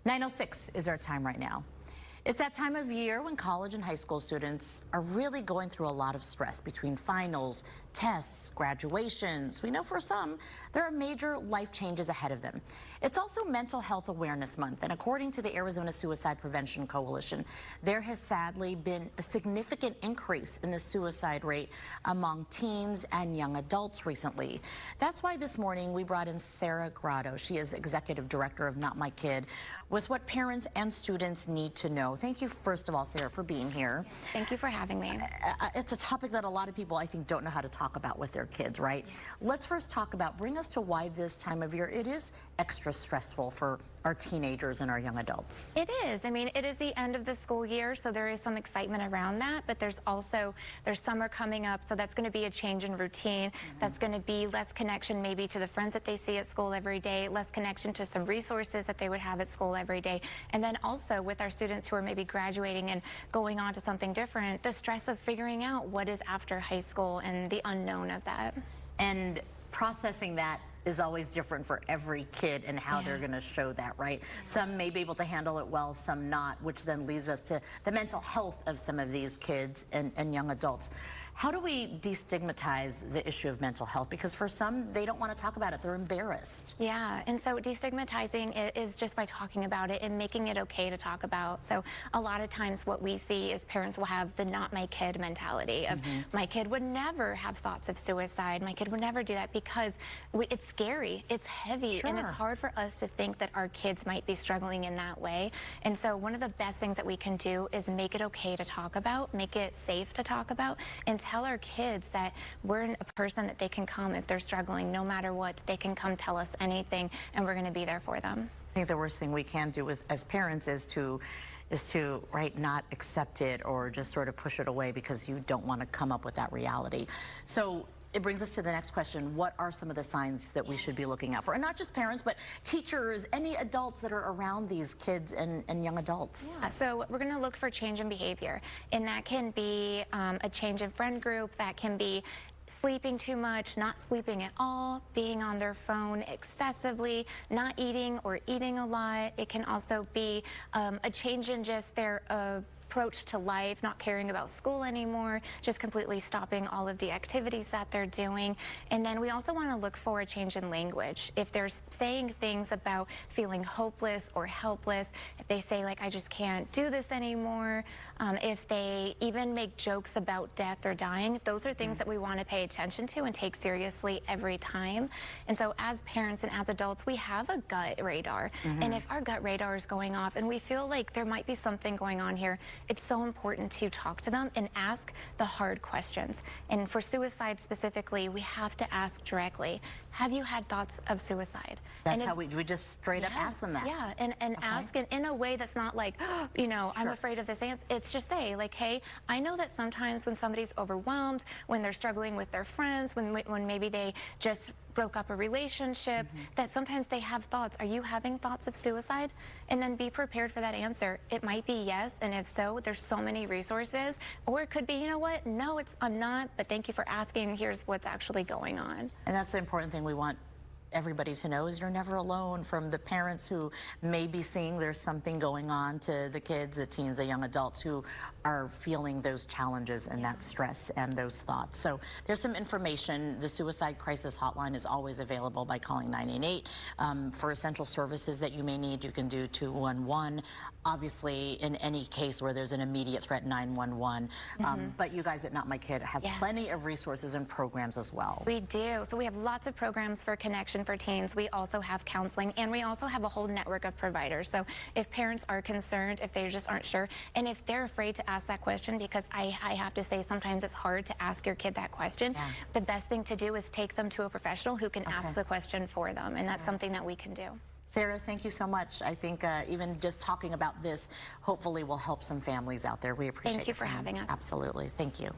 9:06 is our time right now. It's that time of year when college and high school students are really going through a lot of stress between finals, tests, graduations. We know for some, there are major life changes ahead of them. It's also Mental Health Awareness Month, and according to the Arizona Suicide Prevention Coalition, there has sadly been a significant increase in the suicide rate among teens and young adults recently. That's why this morning we brought in Sarah Grotto. She is Executive Director of Not My Kid, with what parents and students need to know. Thank you, first of all, Sarah, for being here. Thank you for having me. It's a topic that a lot of people, I think, don't know how to talk about with their kids, right? Let's first talk about, bring us to why this time of year it is extra stressful for our teenagers and our young adults. It is. I mean, it is the end of the school year, so there is some excitement around that, but there's summer coming up, so that's going to be a change in routine. That's going to be less connection maybe to the friends that they see at school every day, less connection to some resources that they would have at school every day. And then also with our students who are maybe graduating and going on to something different, the stress of figuring out what is after high school and the unknown of that. And processing that is always different for every kid and how they're going to show that, right? Some may be able to handle it well, some not, which then leads us to the mental health of some of these kids and young adults. How do we destigmatize the issue of mental health? Because for some, they don't want to talk about it. They're embarrassed. Yeah, and so destigmatizing is just by talking about it and making it okay to talk about. So a lot of times what we see is parents will have the not my kid mentality of my kid would never have thoughts of suicide. My kid would never do that because it's scary, it's heavy, and it's hard for us to think that our kids might be struggling in that way. And so one of the best things that we can do is make it okay to talk about, make it safe to talk about, and tell our kids that we're a person that they can come if they're struggling, no matter what, they can come tell us anything, and we're going to be there for them. I think the worst thing we can do as parents is to right, not accept it or just sort of push it away because you don't want to come up with that reality. So it brings us to the next question. What are some of the signs that we should be looking out for? And not just parents, but teachers, any adults that are around these kids and young adults. Yeah, so we're going to look for change in behavior. And that can be a change in friend group. That can be sleeping too much, not sleeping at all, being on their phone excessively, not eating or eating a lot. It can also be a change in just their approach to life, not caring about school anymore, just completely stopping all of the activities that they're doing. And then we also want to look for a change in language. If they're saying things about feeling hopeless or helpless, if they say like, I just can't do this anymore, if they even make jokes about death or dying, those are things that we want to pay attention to and take seriously every time. And so as parents and as adults, we have a gut radar. And if our gut radar is going off and we feel like there might be something going on here, it's so important to talk to them and ask the hard questions. And for suicide specifically, we have to ask directly, have you had thoughts of suicide? That's how we just straight up ask them that. Yeah, and ask in a way that's not like, you know, I'm afraid of this answer. It's just say like, hey, I know that sometimes when somebody's overwhelmed, when they're struggling with their friends, when maybe they just broke up a relationship, that sometimes they have thoughts. Are you having thoughts of suicide? And then be prepared for that answer. It might be yes, and if so, there's so many resources. Or it could be, you know what, no, I'm not, but thank you for asking. Here's what's actually going on. And that's the important thing we want everybody to know is you're never alone, from the parents who may be seeing there's something going on to the kids, the teens, the young adults who are feeling those challenges and that stress and those thoughts. So there's some information. The Suicide Crisis Hotline is always available by calling 988. For essential services that you may need, you can do 211. Obviously, in any case where there's an immediate threat, 911. But you guys at Not My Kid have plenty of resources and programs as well. We do. So we have lots of programs for connection for teens. We also have counseling, and we also have a whole network of providers. So if parents are concerned, if they just aren't sure, and if they're afraid to ask that question, because I have to say sometimes it's hard to ask your kid that question, the best thing to do is take them to a professional who can ask the question for them, and that's something that we can do. Sarah, thank you so much. I think even just talking about this hopefully will help some families out there. We appreciate it. Thank you for having us. Absolutely. Thank you.